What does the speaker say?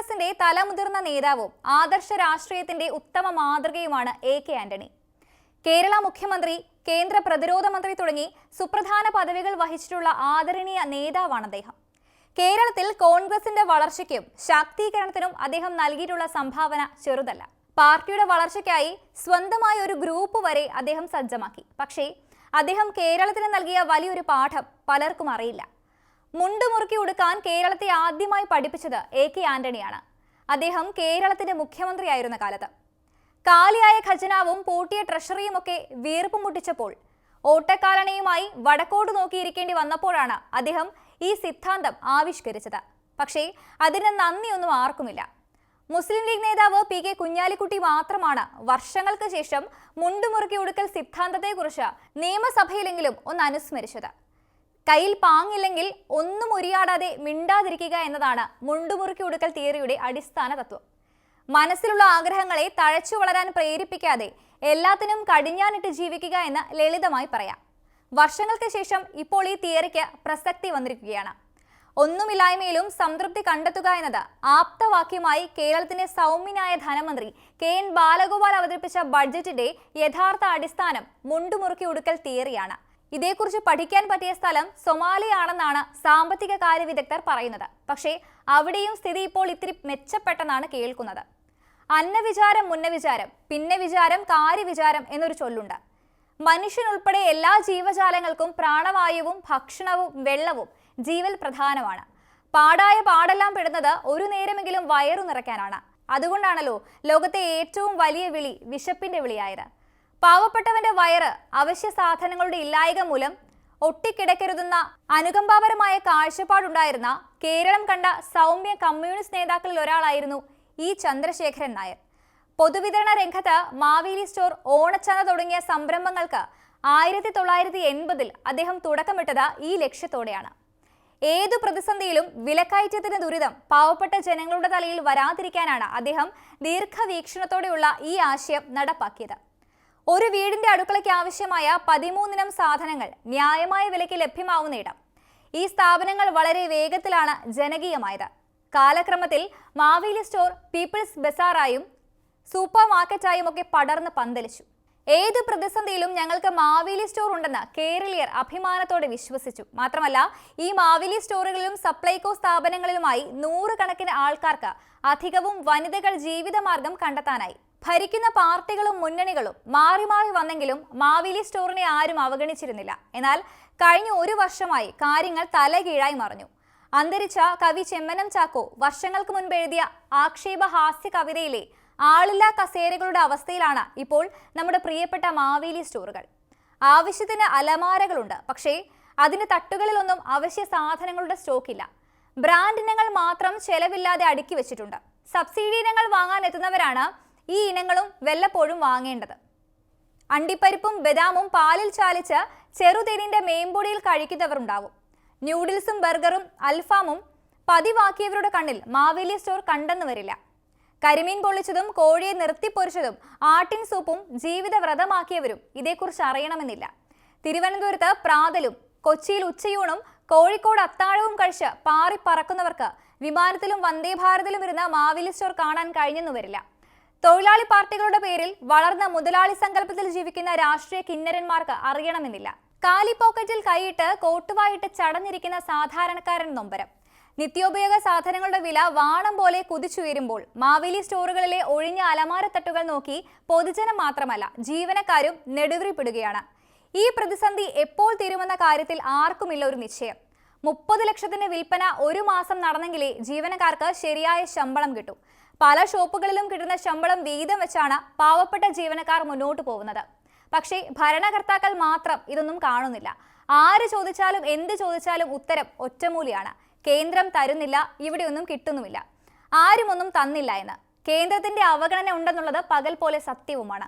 കോൺഗ്രസിന്റെ തലമുതിർന്ന നേതാവും ആദർശ രാഷ്ട്രീയത്തിന്റെ ഉത്തമ മാതൃകയുമാണ് എ.കെ. ആന്റണി. കേരള മുഖ്യമന്ത്രി, കേന്ദ്ര പ്രതിരോധ മന്ത്രി തുടങ്ങി സുപ്രധാന പദവികൾ വഹിച്ചിട്ടുള്ള ആദരണീയ നേതാവാണ് അദ്ദേഹം. കേരളത്തിൽ കോൺഗ്രസിന്റെ വളർച്ചയ്ക്കും ശാക്തീകരണത്തിനും അദ്ദേഹം നൽകിയിട്ടുള്ള സംഭാവന ചെറുതല്ല. പാർട്ടിയുടെ വളർച്ചയ്ക്കായി സ്വന്തമായ ഒരു ഗ്രൂപ്പ് വരെ അദ്ദേഹം സജ്ജമാക്കി. പക്ഷേ അദ്ദേഹം കേരളത്തിന് നൽകിയ വലിയൊരു പാഠം പലർക്കും അറിയില്ല. മുണ്ടുമുറുക്കി ഉടുക്കാൻ കേരളത്തെ ആദ്യമായി പഠിപ്പിച്ചത് എ.കെ. ആന്റണിയാണ്. അദ്ദേഹം കേരളത്തിന്റെ മുഖ്യമന്ത്രിയായിരുന്ന കാലത്ത് കാലിയായ ഖജനാവും പൂട്ടിയ ട്രഷറിയുമൊക്കെ വീർപ്പ് മുട്ടിച്ചപ്പോൾ ഓട്ടക്കാലണയുമായി വടക്കോട്ട് നോക്കിയിരിക്കേണ്ടി വന്നപ്പോഴാണ് അദ്ദേഹം ഈ സിദ്ധാന്തം ആവിഷ്കരിച്ചത്. പക്ഷേ അതിന് നന്ദിയൊന്നും ആർക്കുമില്ല. മുസ്ലിം ലീഗ് നേതാവ് പി.കെ. കുഞ്ഞാലിക്കുട്ടി മാത്രമാണ് വർഷങ്ങൾക്ക് ശേഷം മുണ്ടുമുറുക്കി ഉടുക്കൽ സിദ്ധാന്തത്തെക്കുറിച്ച് നിയമസഭയിലെങ്കിലും ഒന്ന് അനുസ്മരിച്ചത്. കയ്യിൽ പാങ്ങില്ലെങ്കിൽ ഒന്നും ഉരിയാടാതെ മിണ്ടാതിരിക്കുക എന്നതാണ് മുണ്ടുമുറുക്കി ഉടുക്കൽ തിയറിയുടെ അടിസ്ഥാന തത്വം. മനസ്സിലുള്ള ആഗ്രഹങ്ങളെ തഴച്ചു വളരാൻ പ്രേരിപ്പിക്കാതെ എല്ലാത്തിനും കടിഞ്ഞാനിട്ട് ജീവിക്കുക എന്ന് ലളിതമായി പറയാം. വർഷങ്ങൾക്ക് ശേഷം ഇപ്പോൾ ഈ തിയറിക്ക് പ്രസക്തി വന്നിരിക്കുകയാണ്. ഒന്നുമില്ലായ്മയിലും സംതൃപ്തി കണ്ടെത്തുക എന്നത് ആപ്തവാക്യമായി കേരളത്തിന്റെ സൗമ്യനായ ധനമന്ത്രി കെ.എൻ. ബാലഗോപാൽ അവതരിപ്പിച്ച ബഡ്ജറ്റിന്റെ യഥാർത്ഥ അടിസ്ഥാനം മുണ്ടുമുറുക്കി ഉടുക്കൽ തിയറിയാണ്. ഇതേക്കുറിച്ച് പഠിക്കാൻ പറ്റിയ സ്ഥലം സൊമാലിയാണെന്നാണ് സാമ്പത്തിക കാര്യ വിദഗ്ധർ പറയുന്നത്. പക്ഷേ അവിടെയും സ്ഥിതി ഇപ്പോൾ ഇത്തിരി മെച്ചപ്പെട്ടെന്നാണ് കേൾക്കുന്നത്. അന്നവിചാരം മുന്നവിചാരം, പിന്നെ വിചാരം കാര്യവിചാരം എന്നൊരു ചൊല്ലുണ്ട്. മനുഷ്യനുൾപ്പെടെ എല്ലാ ജീവജാലങ്ങൾക്കും പ്രാണവായുവും ഭക്ഷണവും വെള്ളവും ജീവൽ പ്രധാനമാണ്. പാടായ പാടെല്ലാം പെടുന്നത് ഒരു നേരമെങ്കിലും വയറു നിറയ്ക്കാനാണ്. അതുകൊണ്ടാണല്ലോ ലോകത്തെ ഏറ്റവും വലിയ വിളി വിശപ്പിന്റെ വിളിയായത്. പാവപ്പെട്ടവന്റെ വയറ് അവശ്യ സാധനങ്ങളുടെ ഇല്ലായ്മ മൂലം ഒട്ടിക്കിടക്കരുതെന്ന അനുകമ്പാപരമായ കാഴ്ചപ്പാടുണ്ടായിരുന്ന കേരളം കണ്ട സൗമ്യ കമ്മ്യൂണിസ്റ്റ് നേതാക്കളിൽ ഒരാളായിരുന്നു ഇ. ചന്ദ്രശേഖരൻ നായർ. പൊതുവിതരണ രംഗത്ത് മാവേലി സ്റ്റോർ, ഓണച്ചന്ത തുടങ്ങിയ സംരംഭങ്ങൾക്ക് 1980-ൽ അദ്ദേഹം തുടക്കമിട്ടത് ഈ ലക്ഷ്യത്തോടെയാണ്. ഏതു പ്രതിസന്ധിയിലും വിലക്കയറ്റത്തിന് ദുരിതം പാവപ്പെട്ട ജനങ്ങളുടെ തലയിൽ വരാതിരിക്കാനാണ് അദ്ദേഹം ദീർഘവീക്ഷണത്തോടെയുള്ള ഈ ആശയം നടപ്പാക്കിയത്. ഒരു വീടിന്റെ അടുക്കളയ്ക്ക് ആവശ്യമായ 13 ഇനം സാധനങ്ങൾ ന്യായമായ വിലയ്ക്ക് ലഭ്യമാവുന്ന ഇടം. ഈ സ്ഥാപനങ്ങൾ വളരെ വേഗത്തിലാണ് ജനകീയമായത്. കാലക്രമത്തിൽ മാവേലി സ്റ്റോർ പീപ്പിൾസ് ബസാറായും സൂപ്പർ മാർക്കറ്റായും ഒക്കെ പടർന്ന് പന്തലിച്ചു. ഏത് പ്രതിസന്ധിയിലും ഞങ്ങൾക്ക് മാവേലി സ്റ്റോർ ഉണ്ടെന്ന് കേരളീയർ അഭിമാനത്തോടെ വിശ്വസിച്ചു. മാത്രമല്ല, ഈ മാവേലി സ്റ്റോറുകളിലും സപ്ലൈകോ സ്ഥാപനങ്ങളിലുമായി 100 കണക്കിന് ആൾക്കാർക്ക്, അധികവും വനിതകൾ, ജീവിതമാർഗം കണ്ടെത്താനായി. ഭരിക്കുന്ന പാർട്ടികളും മുന്നണികളും മാറി മാറി വന്നെങ്കിലും മാവേലി സ്റ്റോറിനെ ആരും അവഗണിച്ചിരുന്നില്ല. എന്നാൽ കഴിഞ്ഞ ഒരു വർഷമായി കാര്യങ്ങൾ തലകീഴായി മറിഞ്ഞു. അന്തരിച്ച കവി ചെമ്മനം ചാക്കോ വർഷങ്ങൾക്ക് മുൻപ് എഴുതിയ ആക്ഷേപഹാസ്യ കവിതയിലെ ആളില്ലാ കസേരകളുടെ അവസ്ഥയിലാണ് ഇപ്പോൾ നമ്മുടെ പ്രിയപ്പെട്ട മാവേലി സ്റ്റോറുകൾ. ആവശ്യത്തിന് അലമാരകളുണ്ട്, പക്ഷേ അതിന്റെ തട്ടുകളിലൊന്നും അവശ്യ സാധനങ്ങളുടെ സ്റ്റോക്കില്ല. ബ്രാൻഡ് ഇനങ്ങൾ മാത്രം ചെലവില്ലാതെ അടുക്കി വെച്ചിട്ടുണ്ട്. സബ്സിഡി ഇനങ്ങൾ വാങ്ങാൻ എത്തുന്നവരാണ് ഈ ഇനങ്ങളും വല്ലപ്പോഴും വാങ്ങേണ്ടത്. അണ്ടിപ്പരിപ്പും ബദാമും പാലിൽ ചാലിച്ച് ചെറുതേനിന്റെ മേമ്പൊടിയിൽ കഴിക്കുന്നവരുണ്ടാവും. ന്യൂഡിൽസും ബർഗറും അൽഫാമും പതിവാക്കിയവരുടെ കണ്ണിൽ മാവേലി സ്റ്റോർ കണ്ടെന്ന് വരില്ല. കരിമീൻ പൊള്ളിച്ചതും കോഴിയെ നിർത്തിപ്പൊരിച്ചതും ആട്ടിൻ സൂപ്പും ജീവിതവ്രതമാക്കിയവരും ഇതേക്കുറിച്ച് അറിയണമെന്നില്ല. തിരുവനന്തപുരത്ത് പ്രാതലും കൊച്ചിയിൽ ഉച്ചയൂണും കോഴിക്കോട് അത്താഴവും കഴിച്ച് പാറിപ്പറക്കുന്നവർക്ക് വിമാനത്തിലും വന്ദേ ഭാരതിലും ഇരുന്ന മാവേലി സ്റ്റോർ കാണാൻ കഴിഞ്ഞെന്നു വരില്ല. തൊഴിലാളി പാർട്ടികളുടെ പേരിൽ വളർന്ന മുതലാളി സങ്കല്പത്തിൽ ജീവിക്കുന്ന രാഷ്ട്രീയ കിന്നരന്മാർക്ക് അറിയണമെന്നില്ല. കാലി പോക്കറ്റിൽ കൈയിട്ട് കോട്ടുവായിട്ട് ചടഞ്ഞിരിക്കുന്ന സാധാരണക്കാരൻ നൊമ്പരം. നിത്യോപയോഗ സാധനങ്ങളുടെ വില വാണം പോലെ കുതിച്ചുയരുമ്പോൾ മാവേലി സ്റ്റോറുകളിലെ ഒഴിഞ്ഞ അലമാരത്തട്ടുകൾ നോക്കി പൊതുജനം മാത്രമല്ല ജീവനക്കാരും നെടുവീർപ്പിടുകയാണ്. ഈ പ്രതിസന്ധി എപ്പോൾ തീരുമെന്ന കാര്യത്തിൽ ആർക്കുമില്ല ഒരു നിശ്ചയം. 30 ലക്ഷത്തിന്റെ വിൽപ്പന ഒരു മാസം നടന്നെങ്കിലേ ജീവനക്കാർക്ക് ശരിയായ ശമ്പളം കിട്ടൂ. പല ഷോപ്പുകളിലും കിട്ടുന്ന ശമ്പളം വീതം വെച്ചാണ് പാവപ്പെട്ട ജീവനക്കാർ മുന്നോട്ട് പോകുന്നത്. പക്ഷേ ഭരണകർത്താക്കൾ മാത്രം ഇതൊന്നും കാണുന്നില്ല. ആര് ചോദിച്ചാലും എന്ത് ചോദിച്ചാലും ഉത്തരം ഒറ്റമൂലിയാണ്: കേന്ദ്രം തരുന്നില്ല, ഇവിടെയൊന്നും കിട്ടുന്നുമില്ല, ആരും ഒന്നും തന്നില്ല എന്ന്. കേന്ദ്രത്തിന്റെ അവഗണന ഉണ്ടെന്നുള്ളത് പകൽ പോലെ സത്യവുമാണ്.